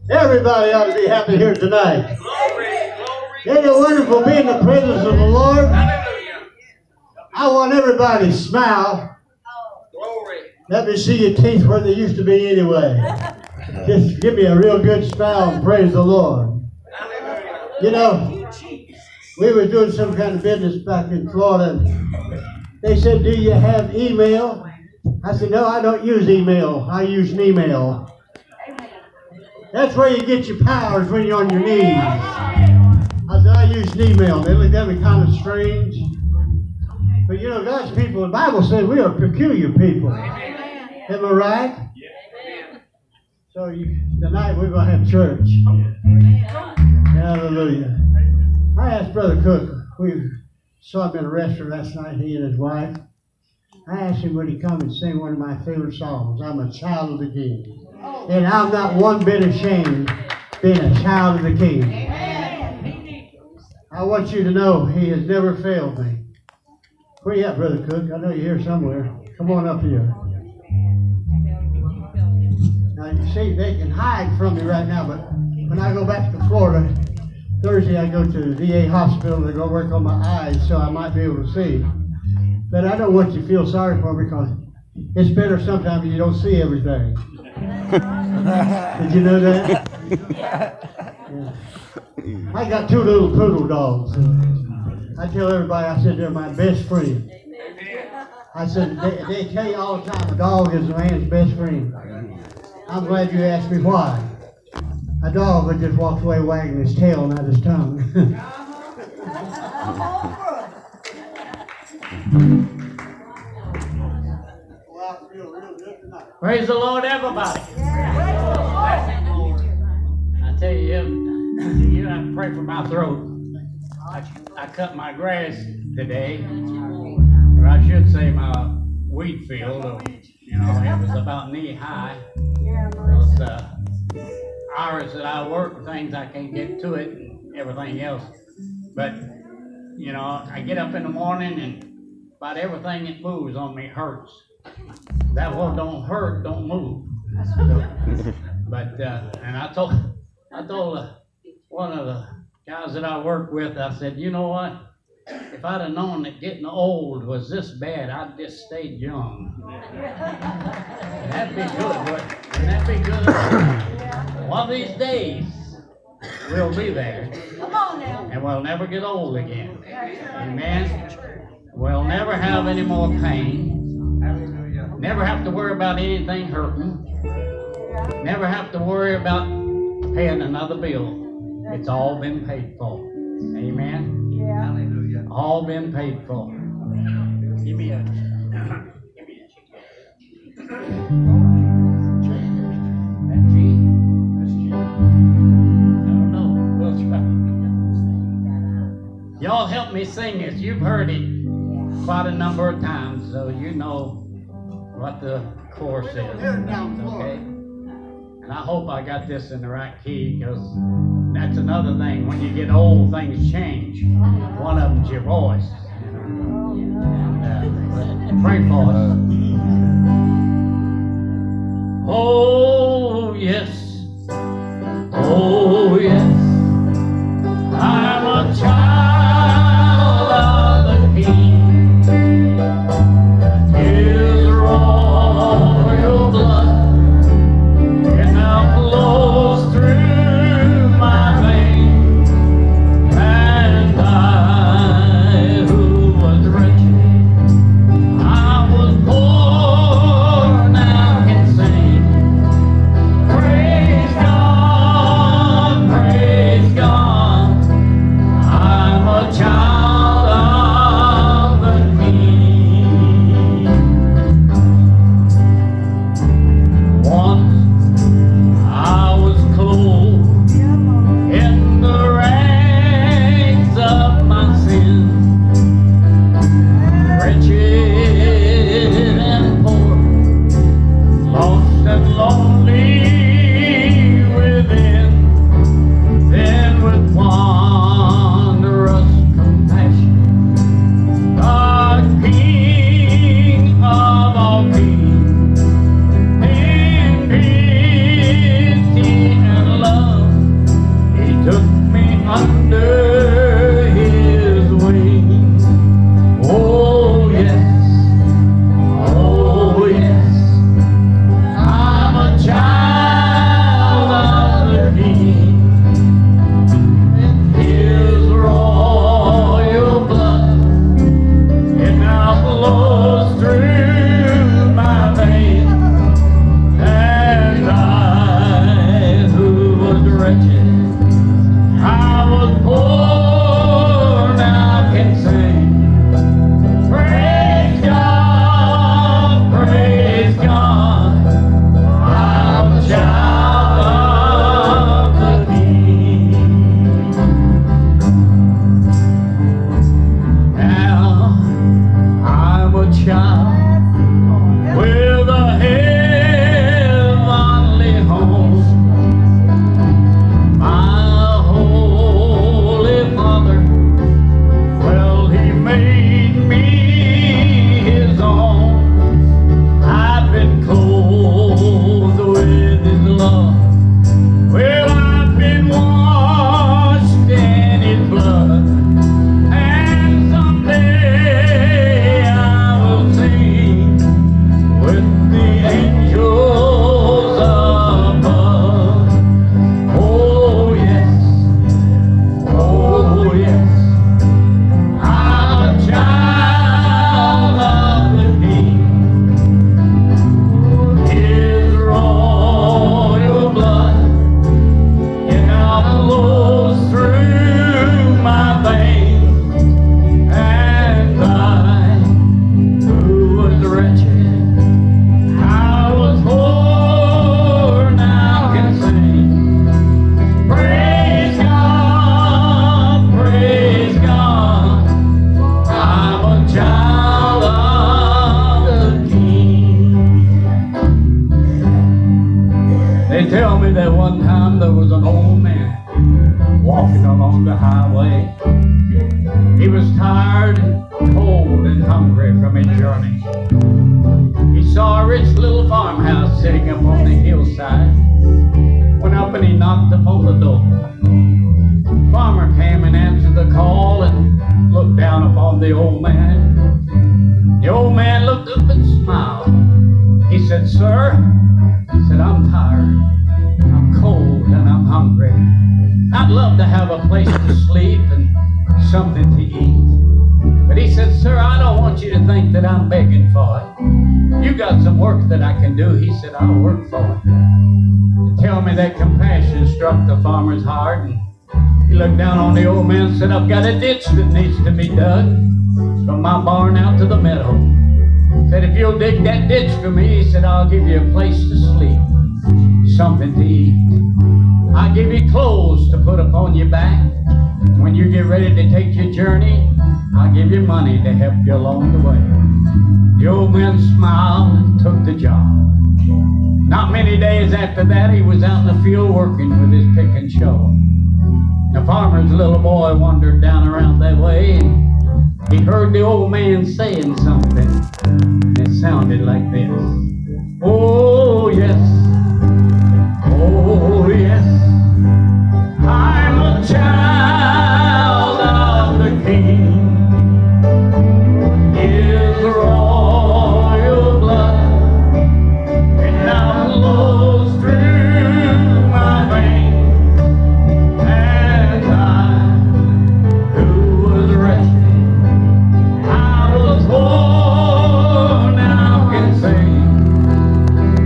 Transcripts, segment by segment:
Everybody ought to be happy here tonight. Isn't it wonderful being in the presence of the Lord? I want everybody to smile. Let me see your teeth where they used to be anyway. Just give me a real good smile and praise the Lord. You know, we were doing some kind of business back in Florida. They said, do you have email? I said, no, I don't use email. I use an email. That's where you get your powers when you're on your knees. I said, I use an email. They looked at me kind of strange. But you know, God's people, the Bible says we are peculiar people. Am I right? So tonight we're going to have church. Hallelujah. I asked Brother Cook, we saw him in a restaurant last night, he and his wife. I asked him would he come and sing one of my favorite songs, I'm a Child of the King. And I'm not one bit ashamed being a child of the King. I want you to know he has never failed me. Where you at, Brother Cook? I know you're here somewhere. Come on up here. Now, you see, they can hide from me right now, but when I go back to Florida, Thursday I go to the VA hospital to go work on my eyes so I might be able to see. But I don't want you to feel sorry for me because it's better sometimes you don't see everything. Did you know that? Yeah. I got two little poodle dogs. I tell everybody, I said they're my best friend. I said, they tell you all the time a dog is a man's best friend. I'm glad you asked me why. A dog that just walks away wagging his tail, not his tongue. Praise the Lord, everybody. I tell you, you have to pray for my throat. I cut my grass today, or I should say my wheat field. You know, it was about knee high. Those hours that I work, things I can't get to it, and everything else. But you know, I get up in the morning and about everything that moves on me hurts. That what don't hurt don't move. So, but and I told one of the guys that I work with, I said, you know what? If I'd have known that getting old was this bad, I'd just stayed young. That'd be good, wouldn't that be good? One of these days, we'll be there. Come on now. And we'll never get old again. Amen. We'll never have any more pain. Never have to worry about anything hurting. Never have to worry about paying another bill. It's all been paid for. Amen. Yeah. All been paid for. Give me a. Y'all help me sing this. You've heard it quite a number of times, so you know what the chorus is. Okay? And I hope I got this in the right key, because that's another thing. When you get old, things change. One of them's your voice. And, pray for us. Oh, yes. Oh, yes. I'm a child of the King. His royal blood it now flows through my veins, and I, who was wretched, I was poor, now can sing. Praise God. was tired and cold and hungry from his journey. He saw a rich little farmhouse sitting up on the hillside. Went up and he knocked upon the door. Farmer came and answered the call and looked down upon the old man. The old man looked up and smiled. He said, "Sir," he said, "I'm tired, I'm cold, and I'm hungry. I'd love to have a place to sleep and something to eat. But," he said, "Sir, I don't want you to think that I'm begging for it. You got some work that I can do." He said, "I'll work for it." To tell me that compassion struck the farmer's heart, and he looked down on the old man and said, "I've got a ditch that needs to be dug from my barn out to the meadow." He said, "If you'll dig that ditch for me," he said, "I'll give you a place to sleep, something to eat. I'll give you clothes to put upon your back. When you get ready to take your journey, I'll give you money to help you along the way." The old man smiled and took the job. Not many days after that, he was out in the field working with his pick and shovel. The farmer's little boy wandered down around that way, and he heard the old man saying something, and it sounded like this. "Oh yes, oh yes, I'm a child of the King. His royal blood and now flows through my veins, and I, who was wretched, I was poor, now can sing.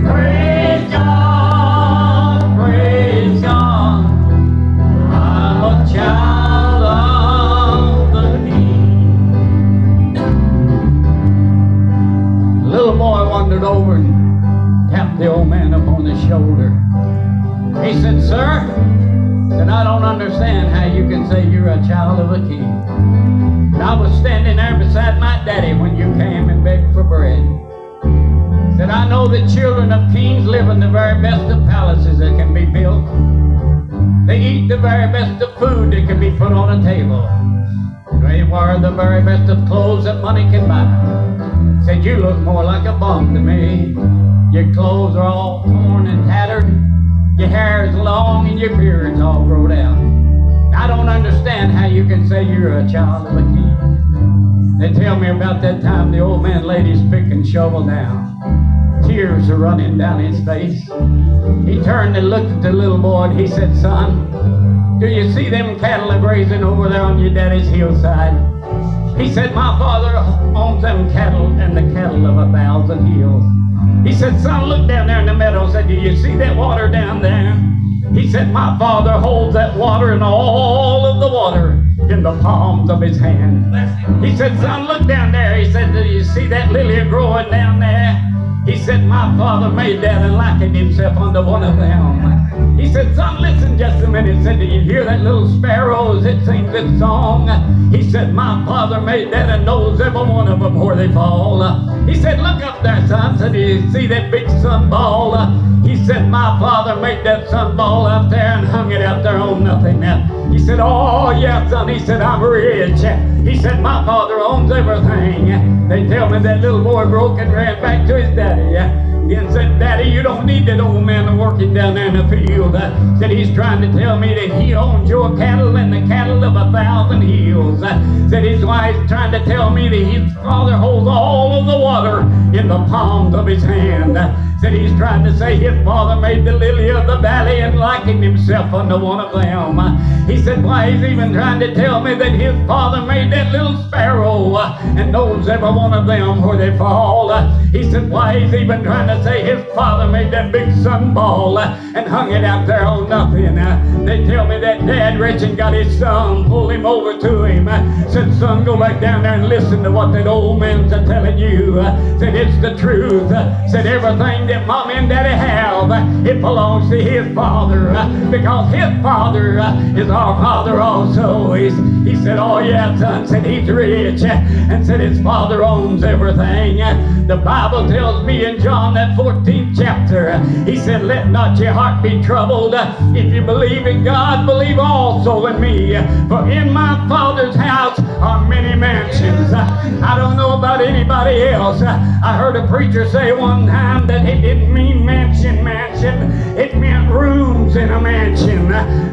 Praise God, praise God. I'm a child of the King." The little boy wandered over and tapped the old man upon the shoulder. He said, "Sir," said, "I don't understand how you can say you're a child of a king. I was standing there beside my daddy when you came and begged for bread. Said, I know that children of kings live in the very best of palaces that can be built. They eat the very best of food that can be put on a table. They wear the very best of clothes that money can buy. Said, you look more like a bum to me. Your clothes are all torn and tattered. Your hair is long and your beard's all growed out. I don't understand how you can say you're a child of a king." They tell me about that time the old man laid his pick and shovel down. Tears are running down his face. He turned and looked at the little boy and he said, "Son, do you see them cattle grazing over there on your daddy's hillside?" He said, "My father owns them cattle and the cattle of 1,000 hills." He said, "Son, look down there in the meadow." Said, "Do you see that water down there?" He said, "My father holds that water and all of the water in the palms of his hand." He said, "Son, look down there." He said, "Do you see that lily growing down there?" He said, "My father made that and likened himself unto one of them." He said, "Son, listen just a minute." He said, "Do you hear that little sparrow as it sings its song?" He said, "My father made that and knows every one of them where they fall." He said, "Look up there, son." Said, "Do you see that big sunball?" He said, "My father made that sunball out there and hung it out there on nothing." He said, "Oh, yeah, son." He said, "I'm rich." He said, "My father owns everything." They tell me that little boy broke and ran back to his daddy and said, "Daddy, you don't need that old man working down there in the field." Said, "He's trying to tell me that he owns your cattle and the cattle of 1,000 hills." Said, "His wife's trying to tell me that his father holds all of the water in the palms of his hand." Said, "He's trying to say his father made the lily of the valley and likened himself unto one of them." He said, "Why, he's even trying to tell me that his father made that little sparrow and knows every one of them where they fall." He said, "Why, he's even trying to say his father made that big sunball and hung it out there on nothing." They tell me that dad reached and got his son, pulled him over to him, said, "Son, go back down there and listen to what that old man's telling you." Said, "It's the truth." Said, "Everything that mommy and daddy have, it belongs to his father, because his father is our father also." He said, "Oh yeah, son." Said, "He's rich," and said his father owns everything. The Bible tells me in John that 14th chapter, he said, "Let not your heart be troubled. If you believe in God, believe also in me. For in my Father's house are are many mansions. I don't know about anybody else. I heard a preacher say one time that it didn't mean mansion. It meant rooms in a mansion.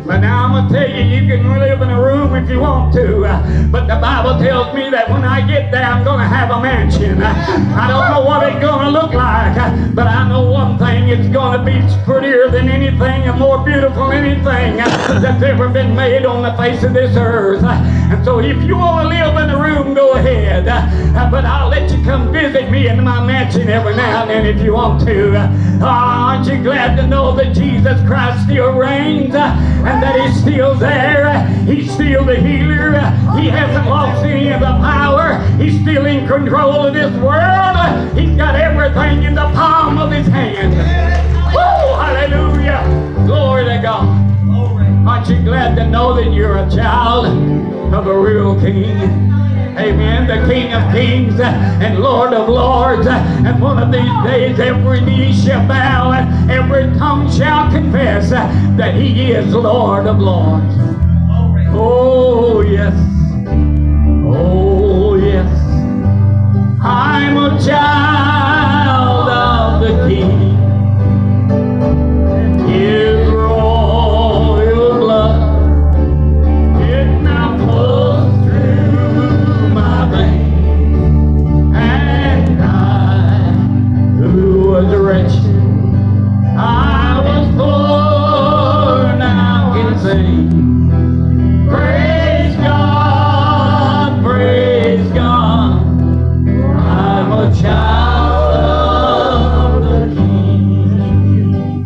But now I'm going to tell you, you can live in a room if you want to. But the Bible tells me that when I get there, I'm going to have a mansion. I don't know what it's going to look like, but I know one thing, it's going to be prettier than anything and more beautiful than anything that's ever been made on the face of this earth. And so if you want to live in a room, go ahead. But I'll let you come visit me in my mansion every now and then if you want to. Aren't you glad to know that Jesus Christ still reigns and that He's still there? He's still the healer. He hasn't lost any of the power. He's still in control of this world. He's got everything in the palm of His hand. Woo! Hallelujah! Glory to God. Aren't you glad to know that you're a child of a real King? Amen. The King of Kings and Lord of Lords. And one of these days every knee shall bow and every tongue shall confess that He is Lord of Lords. Oh yes. Oh yes. I'm a child of the King. His royal blood, it now flows through my veins, and I, who was wretched, I was poor, now can sing. Praise God, praise God. I'm a child of the King.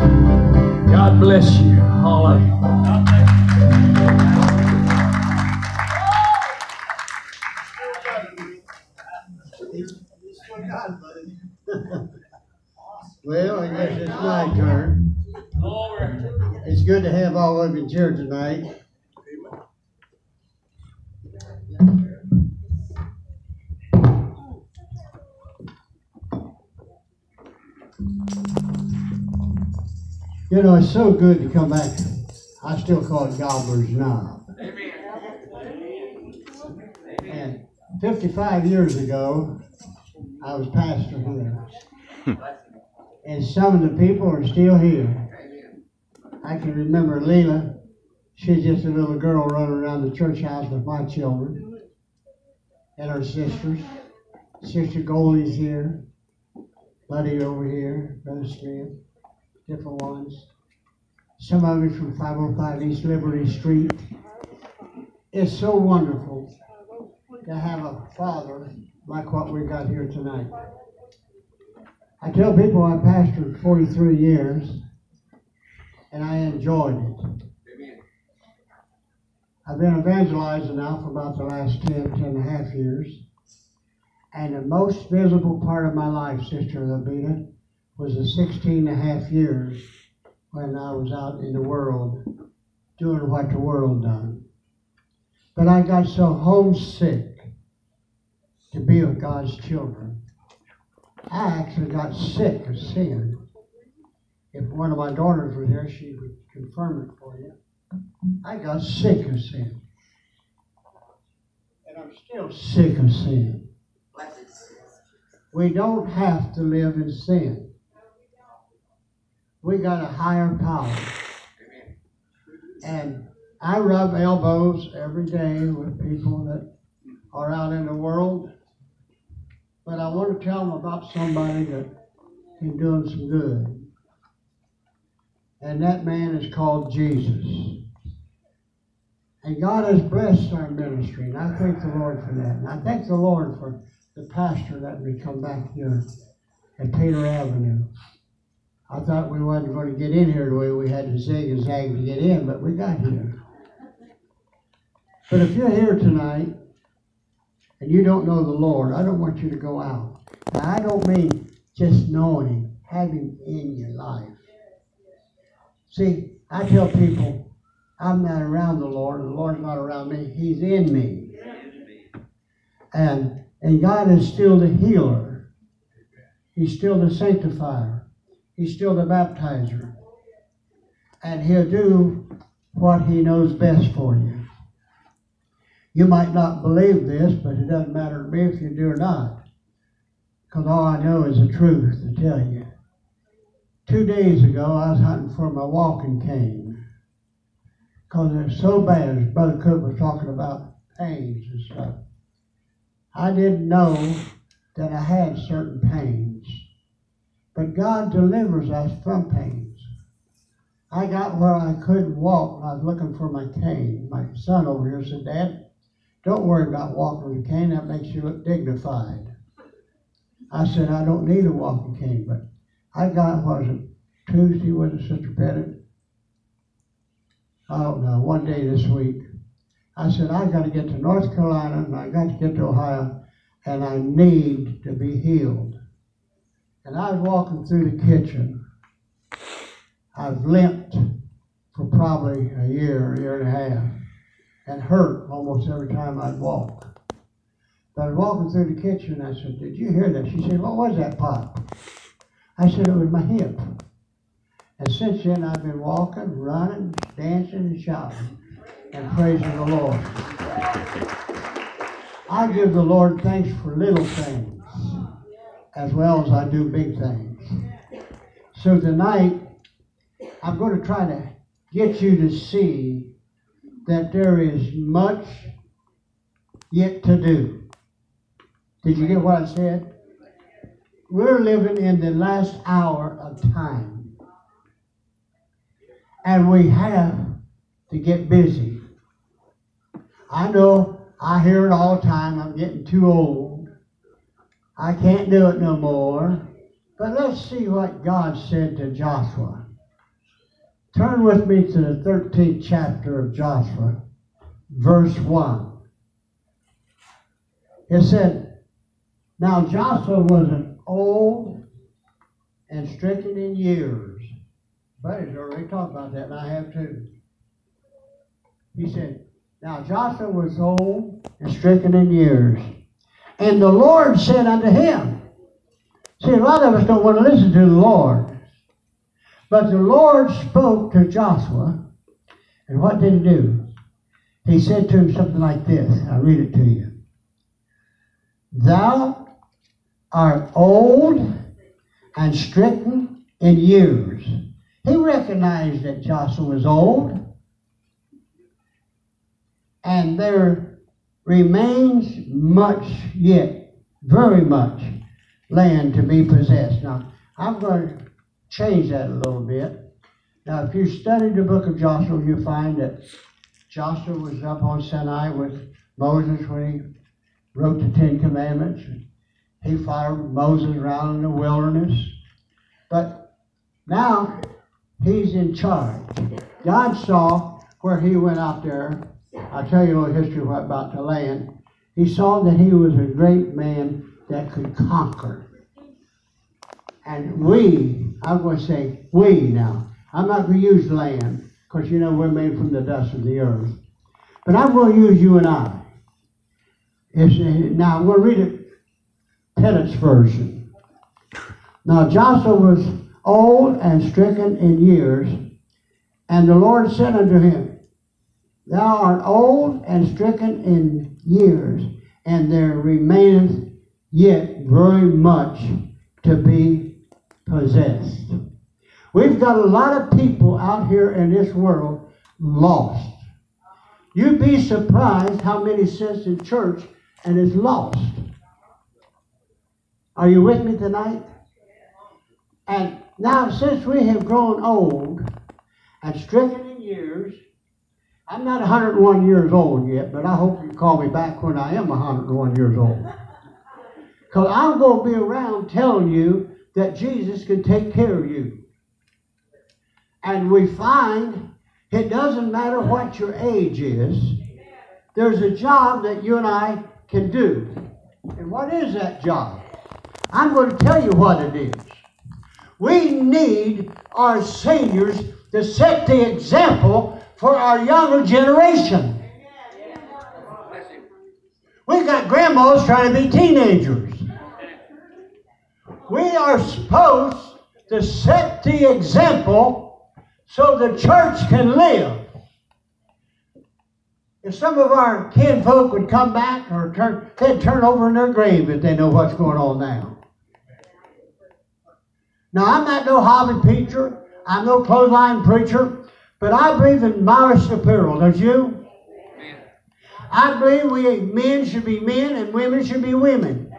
God bless you, all of you. Well, I guess it's my turn. It's good to have all of you here tonight. You know, it's so good to come back. I still call it Gobbler's Knob. And 55 years ago, I was pastor here. And some of the people are still here. I can remember Leela. She's just a little girl running around the church house with my children and her sisters. Sister Goldie's here. Buddy over here. Brother Smith. Different ones. Some of it from 505 East Liberty Street. It's so wonderful to have a father like what we got here tonight. I tell people I pastored 43 years and I enjoyed it. I've been evangelizing now for about the last 10 and a half years. And the most visible part of my life, Sister Labita, was the 16 and a half years when I was out in the world doing what the world done. But I got so homesick to be with God's children. I actually got sick of sin. If one of my daughters were here, she would confirm it for you. I got sick of sin. And I'm still sick of sin. We don't have to live in sin. We got a higher power. And I rub elbows every day with people that are out in the world. But I want to tell them about somebody that can do them some good. And that man is called Jesus. And God has blessed our ministry. And I thank the Lord for that. And I thank the Lord for the pastor that we come back here at Taylor Avenue. I thought we wasn't going to get in here the way we had to zig and zag to get in, but we got here. But if you're here tonight and you don't know the Lord, I don't want you to go out. Now, I don't mean just knowing Him, having Him in your life. See, I tell people, I'm not around the Lord's not around me, He's in me. And God is still the healer. He's still the sanctifier. He's still the baptizer. And He'll do what He knows best for you. You might not believe this, but it doesn't matter to me if you do or not. Because all I know is the truth to tell you. 2 days ago, I was hunting for my walking cane. Because it was so bad, as Brother Cook was talking about pains and stuff. I didn't know that I had certain pains. But God delivers us from pains. I got where I couldn't walk and I was looking for my cane. My son over here said, Dad, don't worry about walking with a cane. That makes you look dignified. I said, I don't need a walking cane. But I got, was it Tuesday, was it, Sister Pettit? I don't know, one day this week. I said, I got to get to North Carolina and I got to get to Ohio and I need to be healed. And I was walking through the kitchen. I've limped for probably a year and a half, and hurt almost every time I'd walk. But I was walking through the kitchen, and I said, did you hear that? She said, what was that pop? I said, it was my hip. And since then, I've been walking, running, dancing, and shouting, and praising the Lord. I give the Lord thanks for little things, as well as I do big things. So tonight, I'm going to try to get you to see that there is much yet to do. Did you get what I said? We're living in the last hour of time. And we have to get busy. I know, I hear it all the time, I'm getting too old. I can't do it no more. But let's see what God said to Joshua. Turn with me to the 13th chapter of Joshua, verse 1. It said, now Joshua was an old and stricken in years. Buddy's already talked about that, and I have too. He said, now Joshua was old and stricken in years. And the Lord said unto him, see, a lot of us don't want to listen to the Lord. But the Lord spoke to Joshua, and what did he do? He said to him something like this. I'll read it to you. Thou art old and stricken in years. He recognized that Joshua was old, and there remains much yet, very much, land to be possessed. Now, I'm going to change that a little bit. Now, if you study the book of Joshua, you find that Joshua was up on Sinai with Moses when he wrote the Ten Commandments. He followed Moses around in the wilderness. But now, he's in charge. God saw where he went out there. I'll tell you a little history about the land. He saw that he was a great man that could conquer. And I'm going to say we now. I'm not going to use land, because you know we're made from the dust of the earth. But I'm going to use you and I. Now I'm going to read it, Pettit's version. Now Joshua was old and stricken in years, and the Lord said unto him, thou art old and stricken in years, and there remaineth yet very much to be possessed. We've got a lot of people out here in this world lost. You'd be surprised how many sits in church and is lost. Are you with me tonight? And now, since we have grown old and stricken in years, I'm not 101 years old yet, but I hope you call me back when I am 101 years old. Because I'm going to be around telling you that Jesus can take care of you. And we find it doesn't matter what your age is, there's a job that you and I can do. And what is that job? I'm going to tell you what it is. We need our seniors to set the example for our younger generation. We've got grandmas trying to be teenagers. We are supposed to set the example so the church can live. If some of our kinfolk would come back or they'd turn over in their grave if they know what's going on now. Now, I'm not no hobby preacher. I'm no clothesline preacher. But I believe in modest apparel. Don't you? I believe men should be men and women should be women.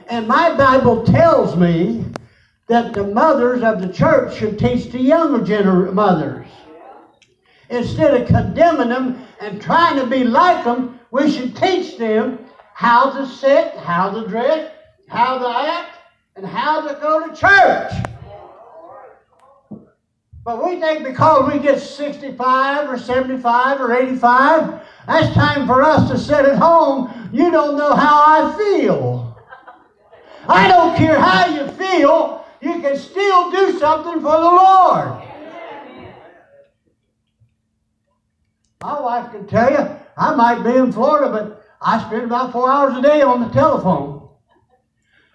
And my Bible tells me that the mothers of the church should teach the younger mothers. Instead of condemning them and trying to be like them, we should teach them how to sit, how to dress, how to act, and how to go to church. But we think because we get 65 or 75 or 85, that's time for us to sit at home. You don't know how I feel. I don't care how you feel, you can still do something for the Lord. My wife can tell you, I might be in Florida, but I spend about 4 hours a day on the telephone.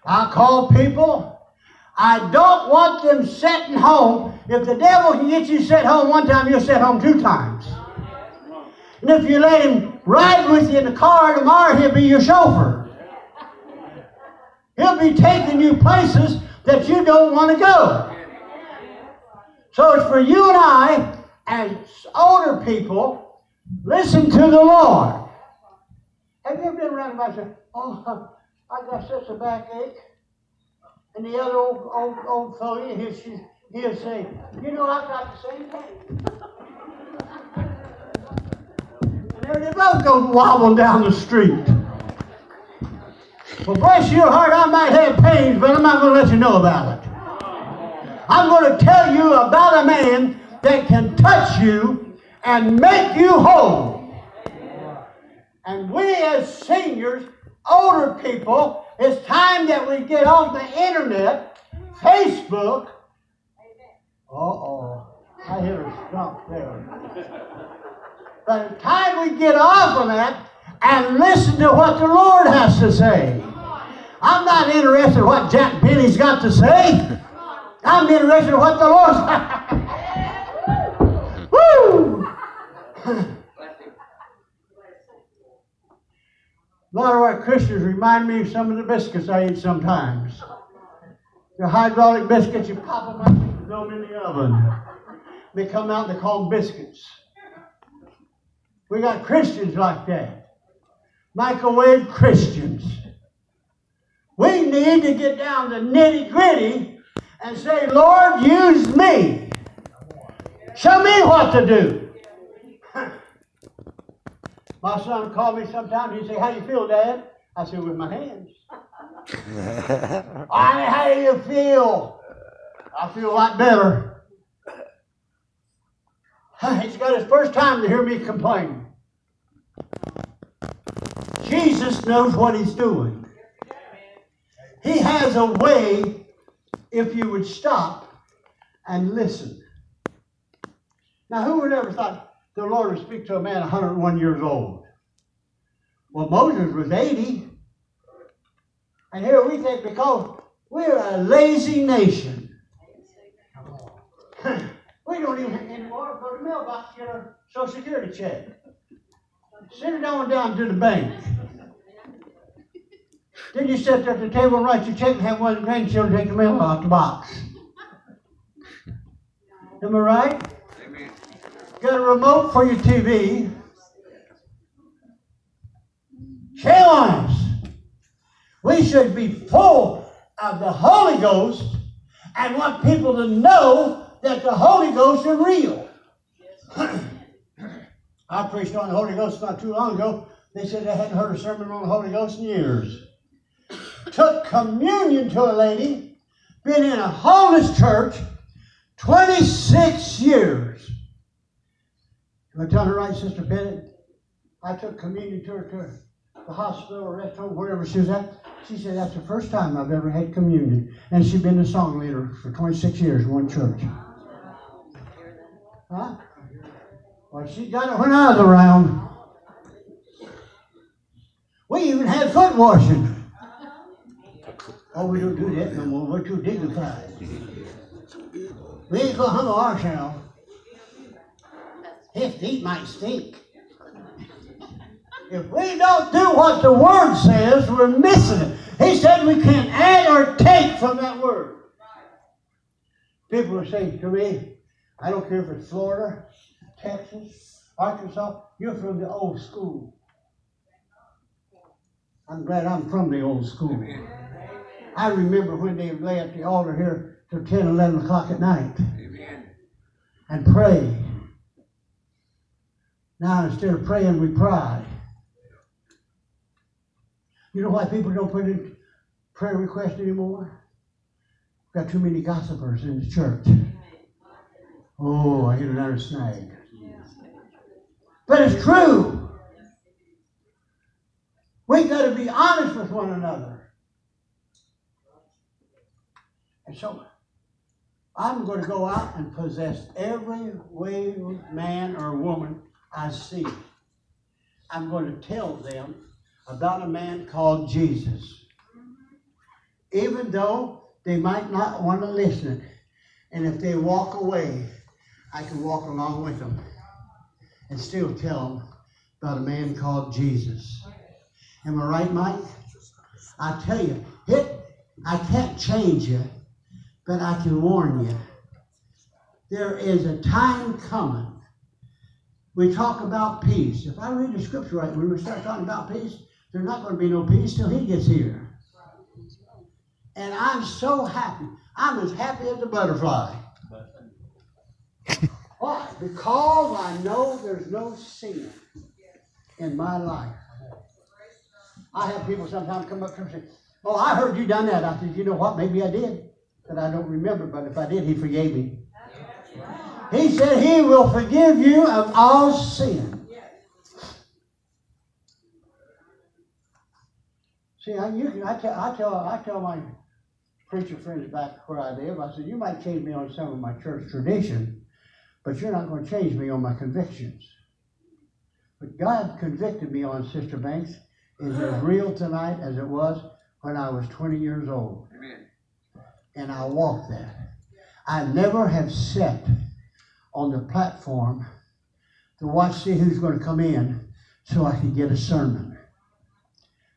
I call people. I don't want them sitting home. If the devil can get you set home one time, you'll sit home 2 times. And if you let him ride with you in the car tomorrow, he'll be your chauffeur. He'll be taking you places that you don't want to go. So it's for you and I, as older people, listen to the Lord. Have you ever been around and said, oh, I got such a backache? And the other old fellow, he'll say, you know, I've got the same thing. And there they both go wobbling down the street. Well, bless your heart, I might have pains, but I'm not going to let you know about it. I'm going to tell you about a man that can touch you and make you whole. And we as seniors, older people, it's time that we get on the internet, Facebook. Uh-oh, I hear a stump there. By the time we get off of that and listen to what the Lord has to say. I'm not interested in what Jack Benny's got to say. I'm interested in what the Lord's Woo! A lot of our Christians remind me of some of the biscuits I eat sometimes. They're hydraulic biscuits, you pop them up and throw them in the oven. They come out and they call them biscuits. We got Christians like that. Microwave Christians. We need to get down to nitty-gritty and say, Lord, use me. Show me what to do. My son called me sometime. He'd say, how you feel, Dad? I said, with my hands. How do you feel? I feel a lot better. He's got his first time to hear me complain. Jesus knows what he's doing. He has a way if you would stop and listen. Now, who would ever thought the Lord would speak to a man 101 years old? Well, Moses was 80. And here we think because we're a lazy nation. We don't even anymore go to the mailbox to get our Social Security check. Send it on down to the bank. Then you sit there at the table and write your check and have one of the grandchildren take the mail out the box. Am I right? Amen. Got a remote for your TV. Shame on us. We should be full of the Holy Ghost and want people to know that the Holy Ghost is real. I preached on the Holy Ghost not too long ago. They said they hadn't heard a sermon on the Holy Ghost in years. Took communion to a lady, been in a homeless church 26 years. Am I telling her right, Sister Bennett? I took communion to her to the hospital or restaurant, wherever she was at. She said, that's the first time I've ever had communion. And she'd been a song leader for 26 years in one church. Huh? Well, she got it when I was around. We even had foot washing. Oh, we don't do that no more. We're too dignified. We ain't gonna humble ourselves. His feet might stink. If we don't do what the Word says, we're missing it. He said we can't add or take from that Word. People will say to me, I don't care if it's Florida, Texas, Arkansas, you're from the old school. I'm glad I'm from the old school. I remember when they would lay at the altar here till 10, 11 o'clock at night and pray. Now instead of praying, we pry. You know why people don't put in prayer requests anymore? We've got too many gossipers in the church. Oh, I hit another snag. But it's true. We've got to be honest with one another. And so, I'm going to go out and possess every wayward man or woman I see. I'm going to tell them about a man called Jesus. Even though they might not want to listen. And if they walk away, I can walk along with them and still tell them about a man called Jesus. Am I right, Mike? I tell you, I can't change you, but I can warn you. There is a time coming. We talk about peace. If I read the scripture right, when we start talking about peace, there's not going to be no peace till he gets here. And I'm so happy. I'm as happy as a butterfly. Why? Because I know there's no sin in my life. I have people sometimes come up to me and say, oh, I heard you done that. I said, you know what? Maybe I did. But I don't remember. But if I did, he forgave me. He said he will forgive you of all sin. See, I tell my preacher friends back where I live, I said, you might change me on some of my church tradition, but you're not going to change me on my convictions. But God convicted me on, Sister Banks, is as real tonight as it was when I was 20 years old. Amen. And I walked that. I never have sat on the platform to see who's going to come in so I could get a sermon.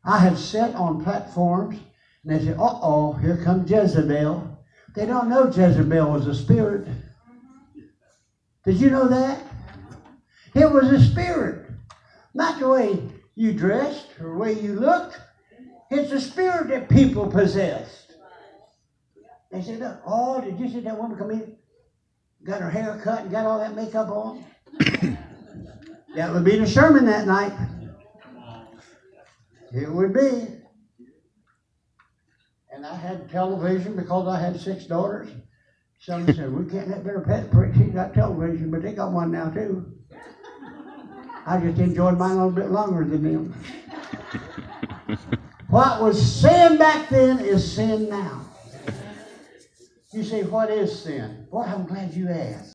I have sat on platforms and they say, uh-oh, here comes Jezebel. They don't know Jezebel was a spirit. Did you know that? It was a spirit. Not the way you dressed or the way you looked. It's a spirit that people possessed. They said, oh, did you see that woman come in? Got her hair cut and got all that makeup on? That would be the sermon that night. It would be. And I had television because I had 6 daughters. Someone said, we can't let their pet preach. He got television, but they got one now too. I just enjoyed mine a little bit longer than them. What was sin back then is sin now. You say, what is sin? Boy, I'm glad you asked.